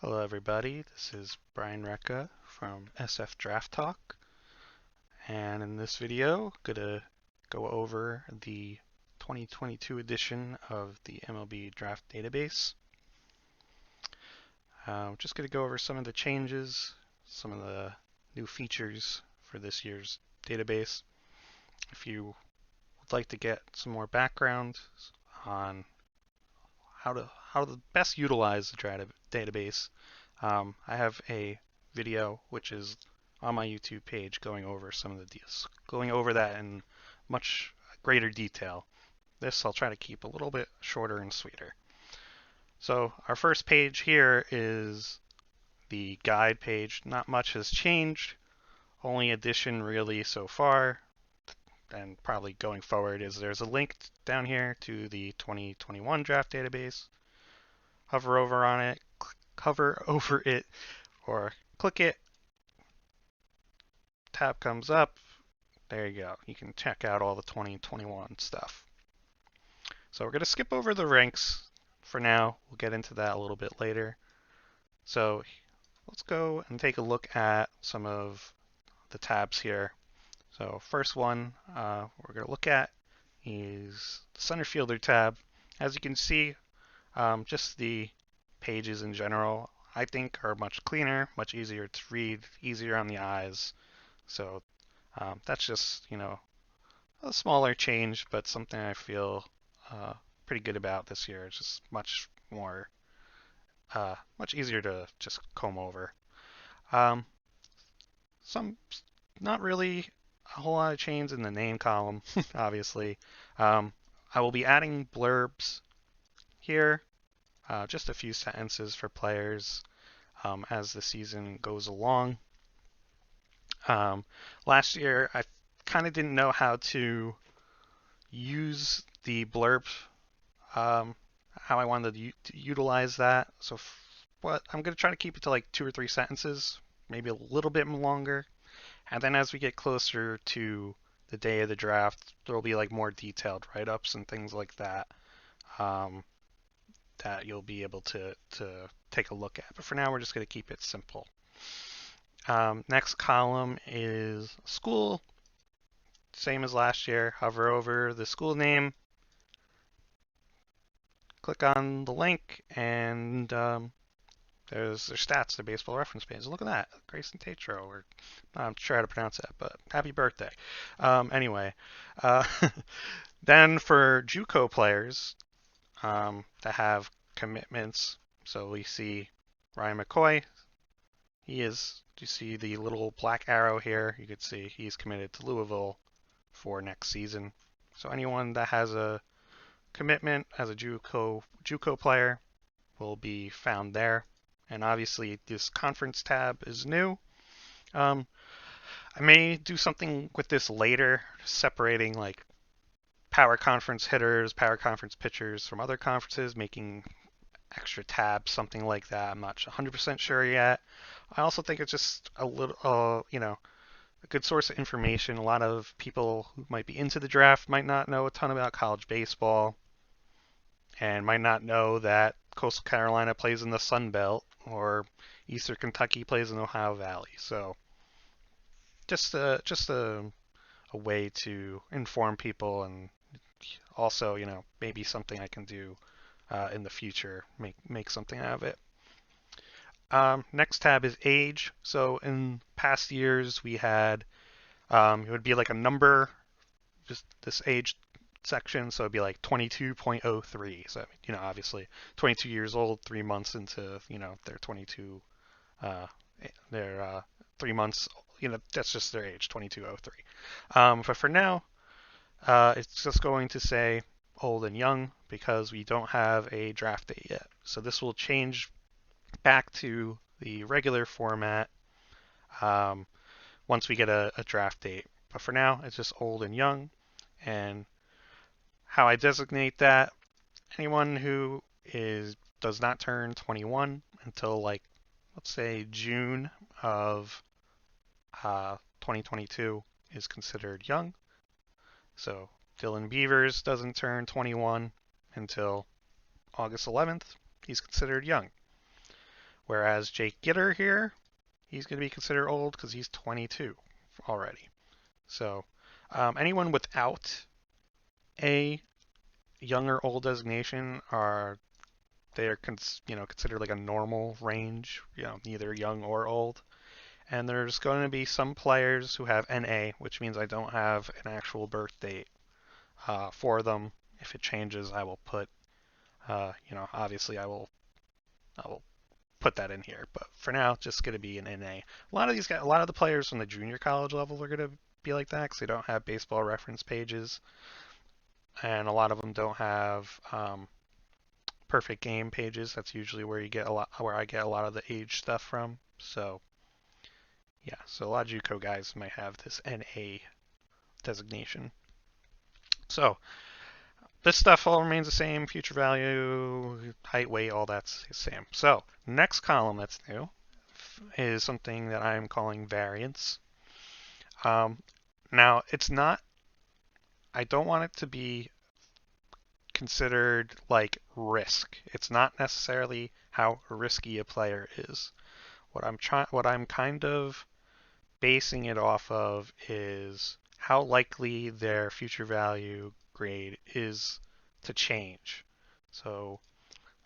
Hello everybody, this is Brian Recca from SF Draft Talk, and in this video I'm gonna go over the 2022 edition of the MLB Draft Database. I'm just gonna go over some of the changes, some of the new features for this year's database. If you would like to get some more background on how to best utilize the database, I have a video which is on my YouTube page going over some of the deals, going over that in much greater detail. This I'll try to keep a little bit shorter and sweeter. So our first page here is the guide page. Not much has changed. Only addition really so far, and probably going forward, is there's a link down here to the 2021 draft database. Hover over on it, hover over it, or click it. Tab comes up. There you go. You can check out all the 2021 stuff. So we're going to skip over the ranks for now. We'll get into that a little bit later. So let's go and take a look at some of the tabs here. So first one we're going to look at is the center fielder tab. As you can see, just the pages in general, I think, are much cleaner, much easier to read, easier on the eyes. So that's just, a smaller change, but something I feel pretty good about this year. It's just much more, much easier to just comb over. Um, some, not really a whole lot of change in the name column, obviously. I will be adding blurbs here, just a few sentences for players as the season goes along. Last year, I kind of didn't know how to use the blurb, how I wanted to utilize that. So, but I'm going to try to keep it to like 2 or 3 sentences, maybe a little bit longer. And then as we get closer to the day of the draft, there'll be like more detailed write-ups and things like that that you'll be able to take a look at. But for now, we're just going to keep it simple. Next column is school. Same as last year. Hover over the school name, click on the link, and there's their stats, their baseball reference page. Look at that, Grayson Tatro, or I'm not sure how to pronounce that, but happy birthday. Anyway, uh, then for JUCO players that have commitments, so we see Ryan McCoy. You see the little black arrow here. You could see he's committed to Louisville for next season. So anyone that has a commitment as a JUCO player will be found there. And obviously this conference tab is new. I may do something with this later, separating like power conference hitters, power conference pitchers from other conferences, making extra tabs, something like that. I'm not 100% sure yet. I also think it's just a little, a good source of information. A lot of people who might be into the draft might not know a ton about college baseball and might not know that Coastal Carolina plays in the Sun Belt or Eastern Kentucky plays in the Ohio Valley. So just a way to inform people, and also, maybe something I can do in the future, make something out of it. Next tab is age. So in past years, we had it would be like a number, just this age section. So it'd be like 22.03. So obviously 22 years old, 3 months into their 22, their 3 months. That's just their age, 2203. But for now, it's just going to say old and young because we don't have a draft date yet. So this will change back to the regular format once we get a draft date. But for now, it's just old and young. And how I designate that, anyone who does not turn 21 until like, let's say June of 2022 is considered young. So Dylan Beavers doesn't turn 21 until August 11th. He's considered young. Whereas Jake Gitter here, he's going to be considered old because he's 22 already. So anyone without a young or old designation are they're considered like a normal range, neither young or old. And there's going to be some players who have NA, which means I don't have an actual birth date for them. If it changes, I will put, obviously I will put that in here. But for now, it's just going to be an NA. A lot of the players from the junior college level are going to be like that because they don't have baseball reference pages, and a lot of them don't have perfect game pages. That's usually where I get a lot of the age stuff from. So yeah, so a lot of JUCO guys might have this NA designation. So this stuff all remains the same. Future value, height, weight, all that's the same. So next column that's new is something that I'm calling variance. Now it's not. I don't want it to be considered like risk. It's not necessarily how risky a player is. What I'm kind of basing it off of is how likely their future value grade is to change. So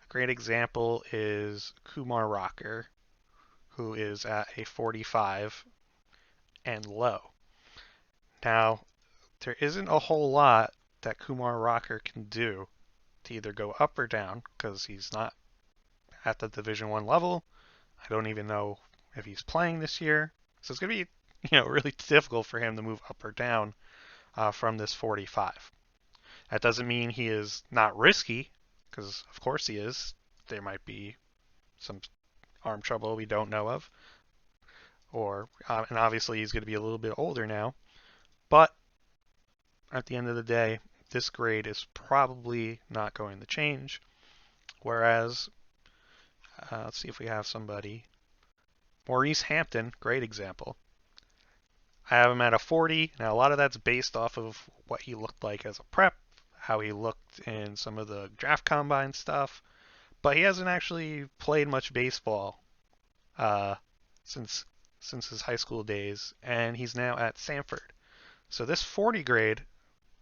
a great example is Kumar Rocker, who is at a 45 and low. Now, there isn't a whole lot that Kumar Rocker can do to either go up or down because he's not at the Division One level. I don't even know if he's playing this year, so it's going to be really difficult for him to move up or down from this 45. That doesn't mean he is not risky, because of course he is. There might be some arm trouble we don't know of, and obviously he's going to be a little bit older now. But at the end of the day, this grade is probably not going to change. Whereas, let's see if we have somebody. Maurice Hampton, great example. I have him at a 40. Now, a lot of that's based off of what he looked like as a prep, how he looked in some of the draft combine stuff, but he hasn't actually played much baseball uh, since his high school days, and he's now at Sanford. So this 40 grade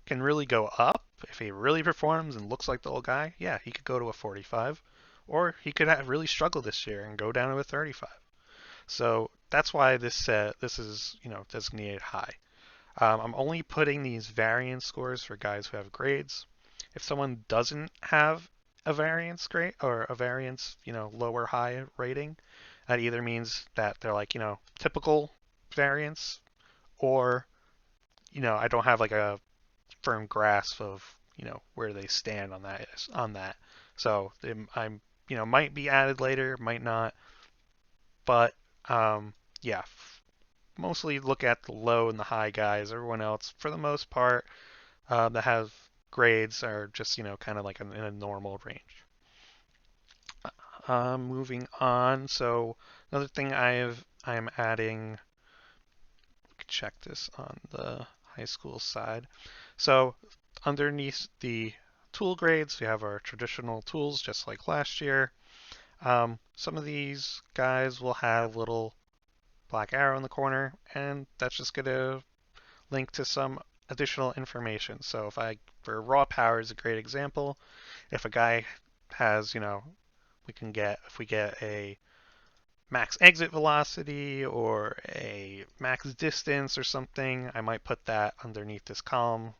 can really go up if he really performs and looks like the old guy. Yeah, he could go to a 45, or he could really struggle this year and go down to a 35. So that's why this is designated high. I'm only putting these variance scores for guys who have grades. If someone doesn't have a variance grade or a variance, low or high rating, that either means that they're like, typical variance, or, I don't have like a firm grasp of, where they stand on that. So I'm, might be added later, might not, but yeah, mostly look at the low and the high guys. Everyone else, for the most part, that have grades are just, kind of like in a normal range. Moving on. So another thing I'm adding, we can check this on the high school side. So underneath the tool grades, we have our traditional tools, just like last year. Some of these guys will have little black arrow in the corner, and that's just going to link to some additional information. So for raw power is a great example. If a guy has, if we get a max exit velocity or a max distance or something, I might put that underneath this column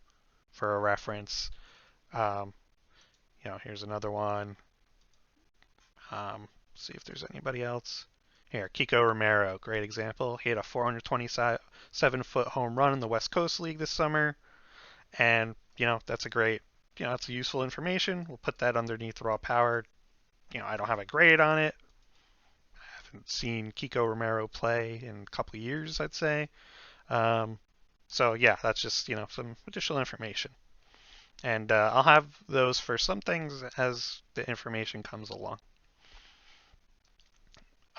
for a reference. Um, here's another one. See if there's anybody else. Here, Kiko Romero, great example. He had a 427-foot home run in the West Coast League this summer. And, that's a great, that's useful information. We'll put that underneath raw power. I don't have a grade on it. I haven't seen Kiko Romero play in a couple of years, I'd say. So, yeah, that's just, some additional information. And I'll have those for some things as the information comes along.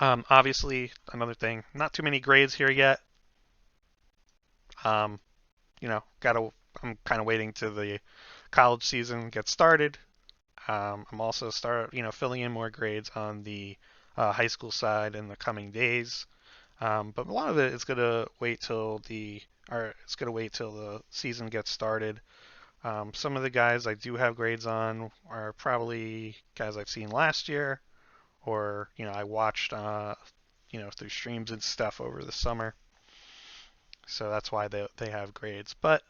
Obviously, another thing, not too many grades here yet. I'm kind of waiting to the college season get started. I'm also filling in more grades on the high school side in the coming days. But a lot of it is gonna wait till the season gets started. Some of the guys I do have grades on are probably guys I've seen last year, or I watched through streams and stuff over the summer. So that's why they have grades. But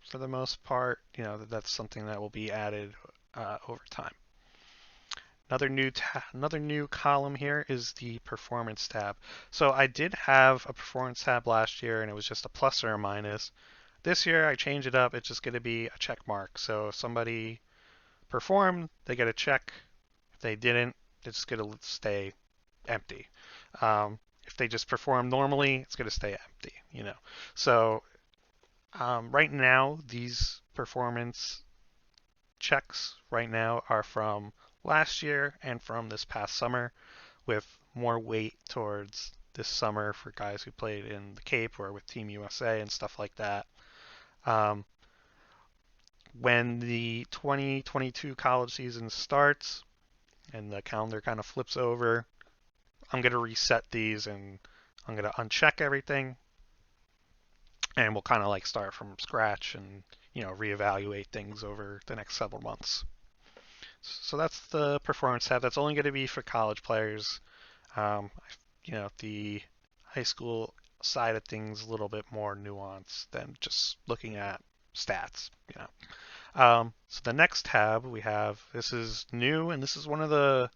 for the most part, that's something that will be added over time. Another new column here is the performance tab. So I did have a performance tab last year, and it was just a plus or a minus. This year I changed it up. It's just going to be a check mark. So if somebody performed, they get a check. If they didn't, it's going to stay empty. If they just perform normally, it's going to stay empty. So right now, these performance checks right now are from last year and from this past summer, with more weight towards this summer for guys who played in the Cape or with Team USA and stuff like that. Um, when the 2022 college season starts and the calendar kind of flips over, I'm going to reset these and I'm going to uncheck everything, and we'll kind of like start from scratch and reevaluate things over the next several months. So that's the performance tab. That's only going to be for college players. Um, the high school side of things a little bit more nuanced than just looking at stats. So the next tab we have, this is new, and this is one of the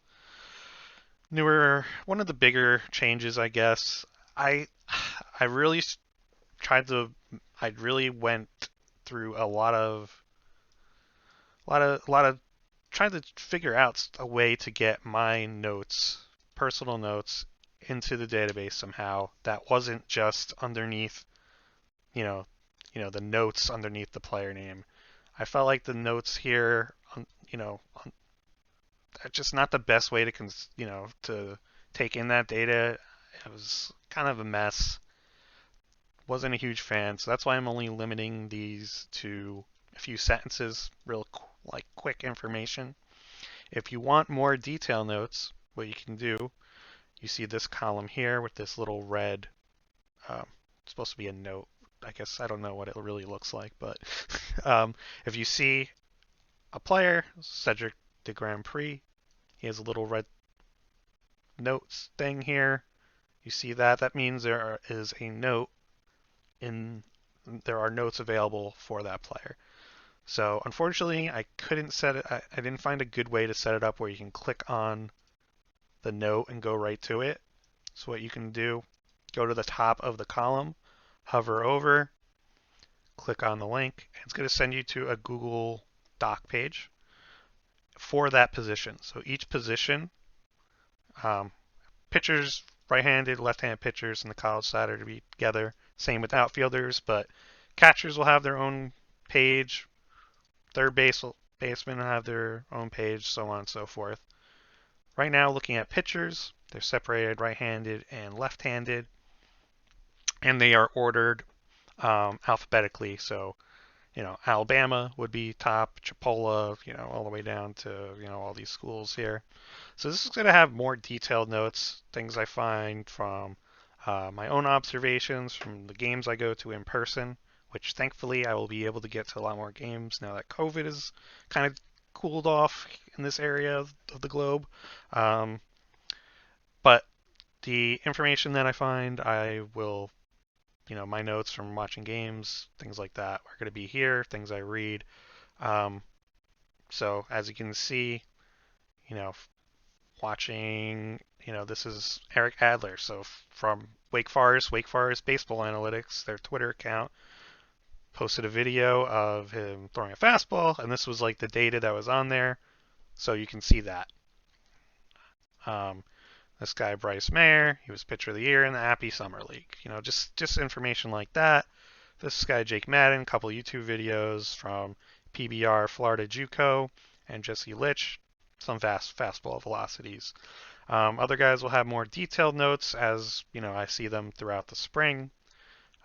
bigger changes, I guess. I I really tried to, I really went through a lot of trying to figure out a way to get my notes, personal notes, into the database somehow that wasn't just underneath, you know, the notes underneath the player name. I felt like the notes here, just not the best way to take in that data. It was kind of a mess. Wasn't a huge fan, so that's why I'm only limiting these to a few sentences, real like quick information. If you want more detail notes, what you can do, you see this column here with this little red, um, it's supposed to be a note. I guess I don't know what it really looks like, but if you see a player, Cedric de Grand Prix, he has a little red notes thing here. You see that? That means is a note in. There are notes available for that player. So unfortunately, I couldn't set it. I didn't find a good way to set it up where you can click on the note and go right to it. So what you can do, go to the top of the column, hover over, click on the link, and it's going to send you to a Google Doc page for that position. So each position, um, pitchers, right-handed, left-handed pitchers in the college side are to be together. Same with outfielders, but catchers will have their own page. Basemen will have their own page, so on and so forth. Right now, looking at pitchers, they're separated right-handed and left-handed, and they are ordered alphabetically. So, Alabama would be top, Chipola, all the way down to, all these schools here. So this is going to have more detailed notes, things I find from my own observations from the games I go to in person, which thankfully I will be able to get to a lot more games now that COVID is kind of cooled off in this area of the globe. But the information that I find, I will, my notes from watching games, things like that, are going to be here, things I read. So as you can see, you know, watching, this is Eric Adler. So from Wake Forest Baseball Analytics, their Twitter account, posted a video of him throwing a fastball, and this was like the data that was on there. So you can see that. This guy, Bryce Mayer, he was pitcher of the year in the Appy Summer League. Just information like that. This guy, Jake Madden, a couple of YouTube videos from PBR Florida JUCO and Jesse Litch, some fastball velocities. Other guys will have more detailed notes as I see them throughout the spring.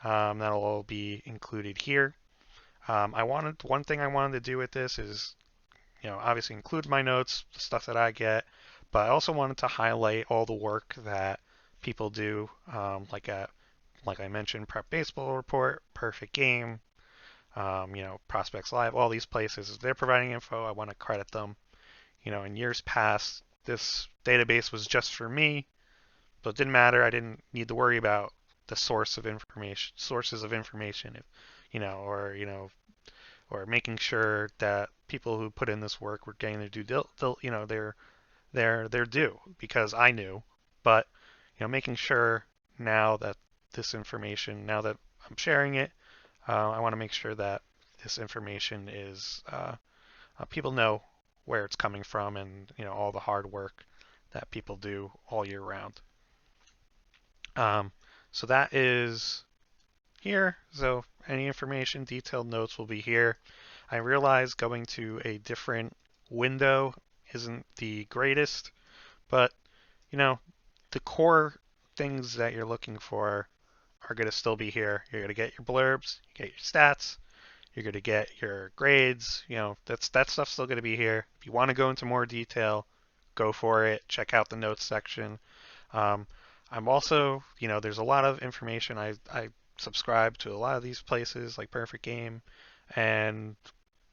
That'll all be included here. One thing I wanted to do with this is obviously include my notes, the stuff that I get, But I also wanted to highlight all the work that people do, like I mentioned, Prep Baseball Report, Perfect Game, Prospects Live, all these places. If they're providing info, I want to credit them. In years past, this database was just for me, so it didn't matter. I didn't need to worry about the sources of information, if, or making sure that people who put in this work were getting their their due because I knew. But making sure now that now that I'm sharing it, I want to make sure that this information is people know where it's coming from and all the hard work that people do all year round. Um, so that is here. So any information, detailed notes will be here. I realize going to a different window isn't the greatest, but you know, the core things that you're looking for are going to still be here. You're going to get your blurbs, you get your stats, you're going to get your grades. That stuff's still going to be here. If you want to go into more detail, go for it. Check out the notes section. Um, I'm also, there's a lot of information. I subscribe to a lot of these places like Perfect Game and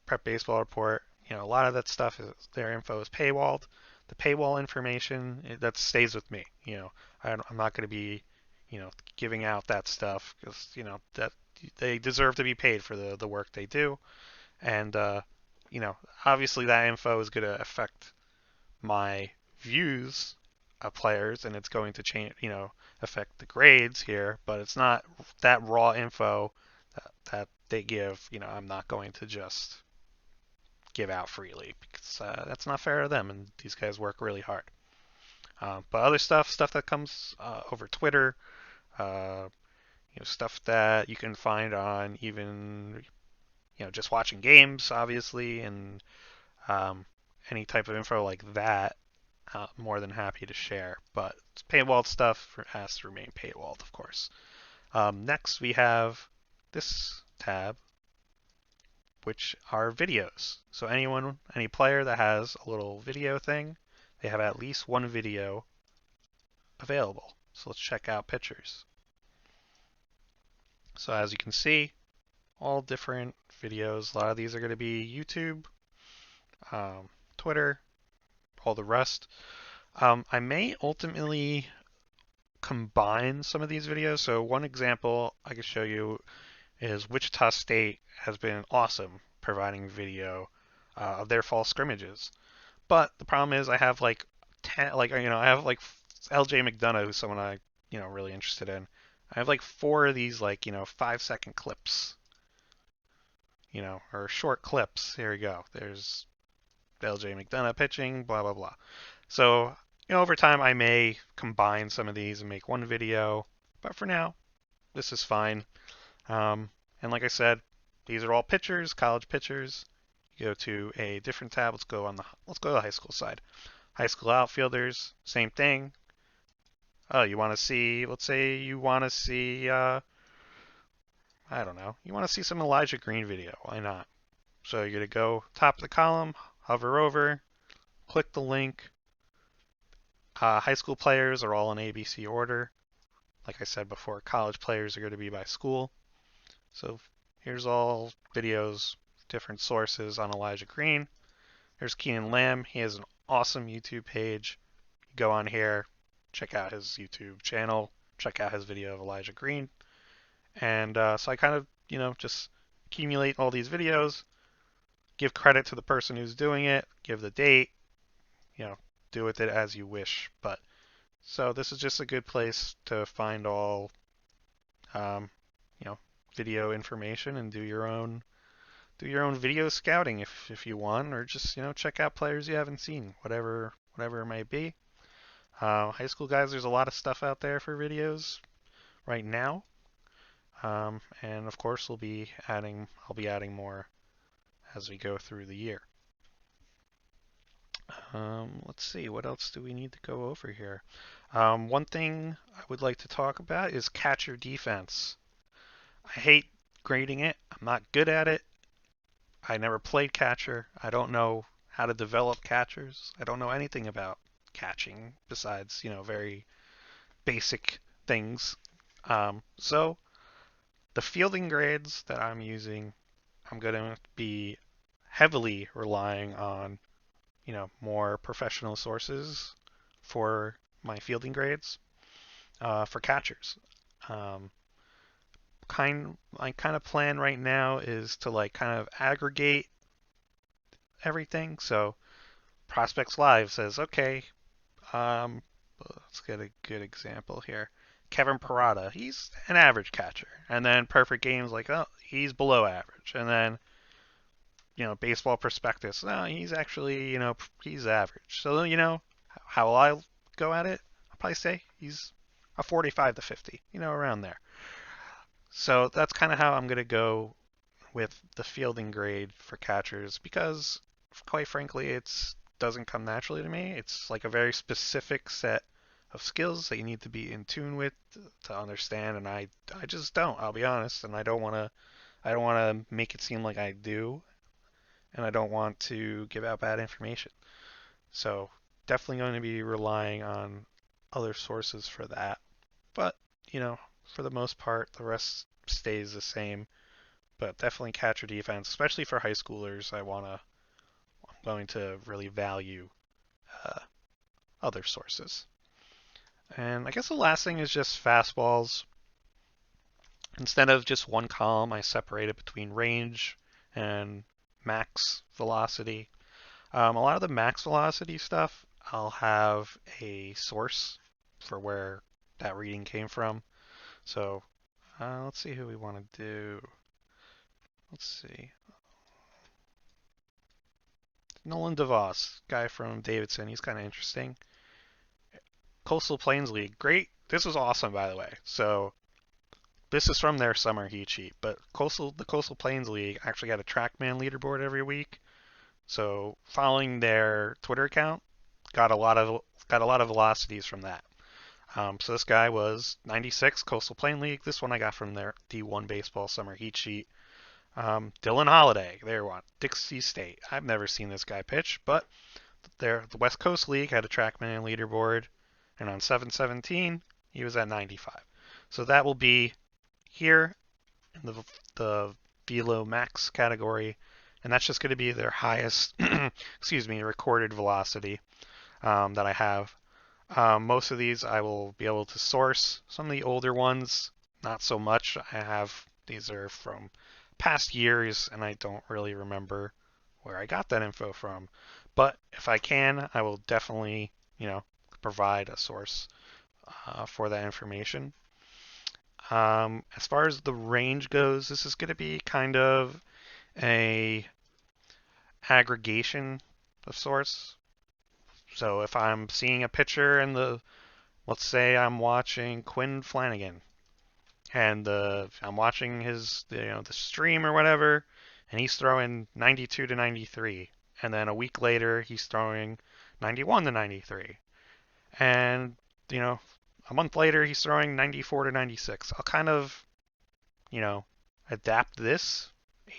Prep Baseball Report. A lot of that stuff their info is paywalled. The paywall information that stays with me. I'm not going to be, giving out that stuff because that they deserve to be paid for the work they do, and you know, obviously that info is going to affect my views of players, and it's going to change, affect the grades here, but it's not that raw info that they give. I'm not going to just give out freely because that's not fair to them, and these guys work really hard. But other stuff that comes over Twitter, uh, stuff that you can find on even just watching games, obviously, and um, any type of info like that. More than happy to share, but paywalled stuff has to remain paywalled, of course. Next, we have this tab, which are videos. So any player that has a little video thing, they have at least one video available. So let's check out pictures. So as you can see, all different videos. A lot of these are going to be YouTube, Twitter, all the rest. I may ultimately combine some of these videos. So one example I could show you is Wichita State has been awesome providing video of their fall scrimmages. But the problem is I have like 10, I have like LJ McDonough, who's someone I, really interested in. I have like four of these 5-second clips, or short clips. Here we go. There's LJ McDonough pitching, blah, blah, blah. So, over time I may combine some of these and make one video, but for now, this is fine. And like I said, these are all pitchers, college pitchers. You go to a different tab. Let's go to the high school side. High school outfielders, same thing. Oh, you want to see? Let's say you want to see. I don't know. You want to see some Elijah Green video? Why not? So you're gonna go top of the column, hover over, click the link. High school players are all in ABC order. Like I said before, college players are going to be by school. So here's all videos, different sources on Elijah Green. There's Keenan Lamb. He has an awesome YouTube page. You go on here, check out his YouTube channel, check out his video of Elijah Green. And so I kind of, just accumulate all these videos, give credit to the person who's doing it, give the date, do with it as you wish. But so this is just a good place to find all, um, video information and do your own video scouting if you want, or just check out players you haven't seen, whatever it might be. High school guys, there's a lot of stuff out there for videos right now, and of course I'll be adding more as we go through the year. Let's see, what else do we need to go over here? One thing I would like to talk about is catcher defense. I hate grading it. I'm not good at it. I never played catcher. I don't know how to develop catchers. I don't know anything about catching besides, very basic things. So the fielding grades that I'm using, I'm going to be heavily relying on, more professional sources for my fielding grades for catchers. Um, my kind of plan right now is to like kind of aggregate everything. So Prospects Live says, okay, um, let's get a good example here. Kevin Parada, he's an average catcher. And then Perfect Game's like, oh, he's below average. And then, Baseball Prospectus, no, he's actually, he's average. So, how will I go at it? I'll probably say he's a 45 to 50, around there. So that's kind of how I'm going to go with the fielding grade for catchers because, quite frankly, it doesn't come naturally to me. It's like a very specific set of skills that you need to be in tune with to understand, and I just don't. I'll be honest, and I don't want to make it seem like I do, and I don't want to give out bad information. So definitely going to be relying on other sources for that. But for the most part, the rest stays the same. But definitely catcher defense, especially for high schoolers. I'm going to really value uh, other sources. And I guess the last thing is just fastballs. Instead of just one column, I separate it between range and max velocity. A lot of the max velocity stuff, I'll have a source for where that reading came from. So let's see who we want to do. Let's see. Nolan DeVos, guy from Davidson. He's kind of interesting. Coastal Plains League, great. This was awesome, by the way. So this is from their summer heat sheet, but the Coastal Plains League actually had a TrackMan leaderboard every week. So following their Twitter account, got a lot of velocities from that. So this guy was 96 Coastal Plain League. This one I got from their D1 baseball summer heat sheet. Dylan Holiday, there one, Dixie State. I've never seen this guy pitch, but the West Coast League had a TrackMan leaderboard, and on 717 he was at 95. So that will be here in the Velo Max category, and that's just going to be their highest, excuse me, recorded velocity that I have. Most of these I will be able to source. Some of the older ones, not so much. These are from past years, and I don't really remember where I got that info from. But if I can, I will definitely, provide a source for that information. As far as the range goes, this is going to be kind of a aggregation of sorts. So if I'm seeing a pitcher and let's say I'm watching Quinn Flanagan, and I'm watching the stream or whatever, and he's throwing 92 to 93, and then a week later he's throwing 91 to 93, and a month later he's throwing 94 to 96. I'll kind of adapt this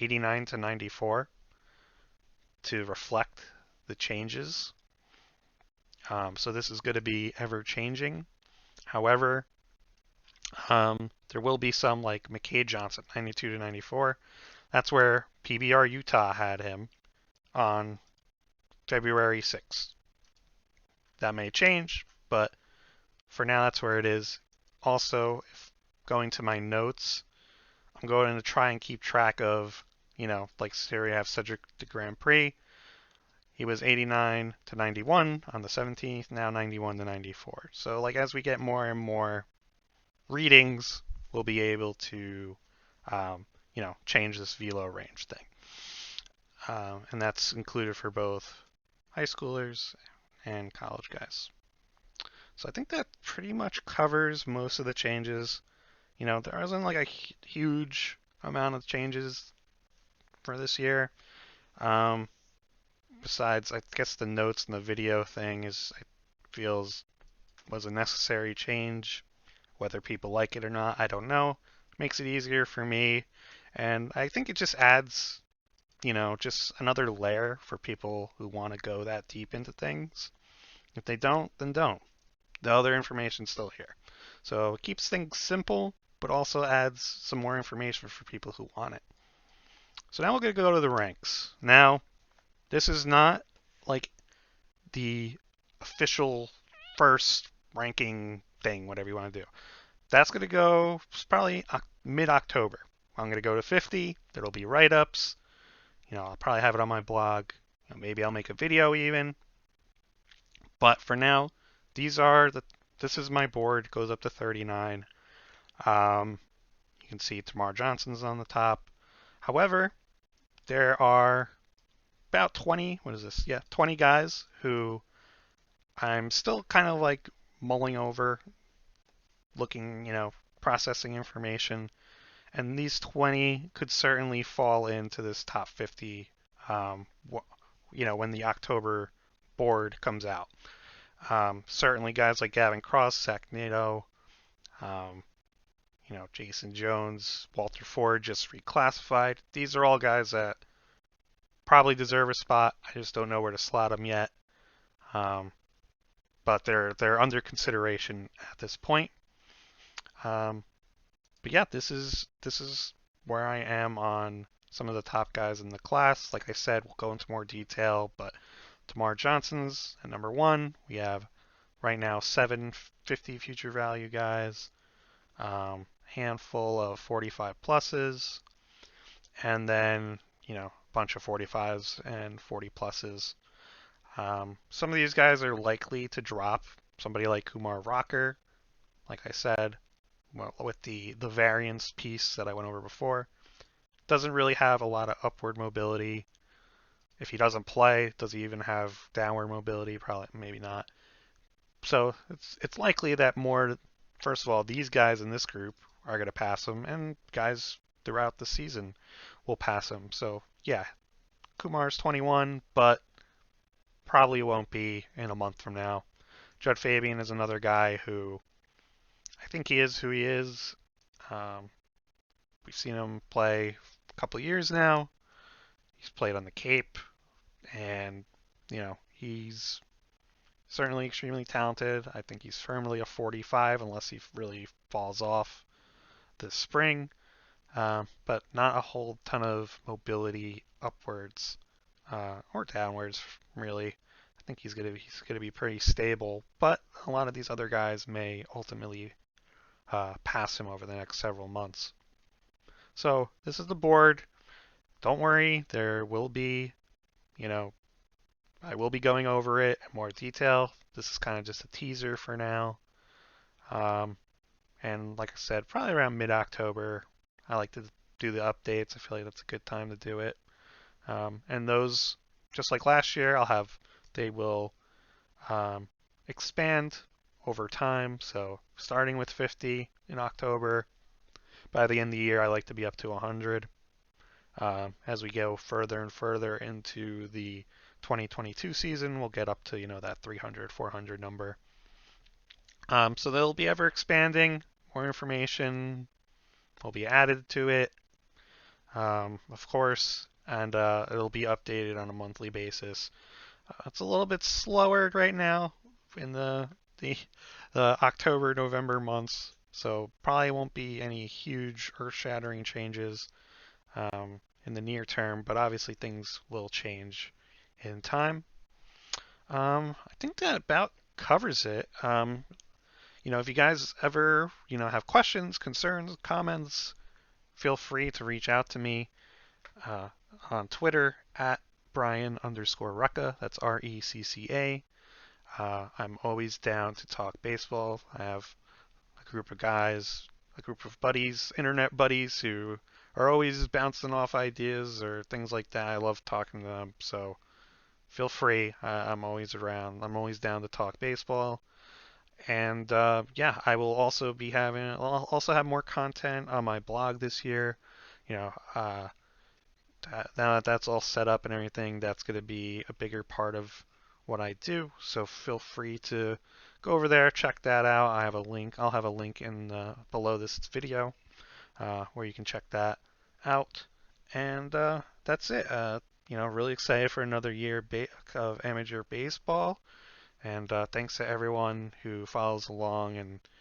89 to 94 to reflect the changes. So this is going to be ever changing. However, there will be some like McKay Johnson, 92 to 94. That's where PBR Utah had him on February 6th. That may change, but for now that's where it is. Also, if going to my notes, I'm going to try and keep track of, like here we have Cedric de Grand Prix. He was 89 to 91 on the 17th, now 91 to 94. So like as we get more and more readings, we'll be able to, change this velo range thing. And that's included for both high schoolers and college guys. So I think that pretty much covers most of the changes. There isn't like a huge amount of changes for this year. Besides, I guess the notes and the video thing feels was a necessary change. Whether people like it or not, I don't know. Makes it easier for me, and I think it just adds, just another layer for people who want to go that deep into things. If they don't, then don't. The other information's still here. So it keeps things simple, but also adds some more information for people who want it. So now we're going to go to the ranks. Now, this is not like the official first ranking thing, whatever you want to do. That's going to go probably mid-October. I'm going to go to 50. There'll be write-ups. I'll probably have it on my blog. Maybe I'll make a video even. But for now, this is my board. It goes up to 39. You can see Tamar Johnson's on the top. However, there are about 20, what is this? Yeah, 20 guys who I'm still kind of like mulling over, looking, processing information. And these 20 could certainly fall into this top 50, when the October board comes out. Certainly guys like Gavin Cross, Zach Nato, um, Jason Jones, Walter Ford just reclassified. These are all guys that probably deserve a spot. I just don't know where to slot them yet. But they're under consideration at this point. But yeah, this is where I am on some of the top guys in the class. Like I said, we'll go into more detail, but Tamar Johnson's at number one. We have right now 750 future value guys, handful of 45 pluses, and then a bunch of 45s and 40 pluses. Some of these guys are likely to drop. Somebody like Kumar Rocker, like I said, well, with the variance piece that I went over before, doesn't really have a lot of upward mobility. If he doesn't play, does he even have downward mobility? Probably, maybe not. So it's likely that more, first of all, these guys in this group are going to pass him, and guys throughout the season will pass him. So yeah, Kumar's 21, but probably won't be in a month from now. Judd Fabian is another guy who I think he is who he is. Um, we've seen him play a couple of years now. He's played on the Cape, and he's certainly extremely talented. I think he's firmly a 45 unless he really falls off this spring. But not a whole ton of mobility upwards or downwards, really. I think he's gonna be pretty stable, but a lot of these other guys may ultimately pass him over the next several months. So this is the board. Don't worry, there will be, I will be going over it in more detail. This is kind of just a teaser for now. And like I said, probably around mid-October, I like to do the updates. I feel like that's a good time to do it. And those, just like last year, they will expand over time. So starting with 50 in October, by the end of the year, I like to be up to 100. As we go further and further into the 2022 season, we'll get up to, that 300, 400 number. So they'll be ever expanding. More information will be added to it, of course, and it'll be updated on a monthly basis. It's a little bit slower right now in the October, November months, so probably won't be any huge earth-shattering changes in the near term, but obviously things will change in time. I think that about covers it. If you guys ever, have questions, concerns, comments, feel free to reach out to me on Twitter at Brian_Rucka. That's RECCA. I'm always down to talk baseball. I have a group of guys, a group of buddies, internet buddies who are always bouncing off ideas or things like that. I love talking to them, so feel free. I'm always around. I'm always down to talk baseball. And yeah, I'll also have more content on my blog this year. Now that that's all set up and everything, that's going to be a bigger part of what I do. So feel free to go over there, check that out. I'll have a link in below this video where you can check that out. And that's it. Really excited for another year of amateur baseball. And thanks to everyone who follows along and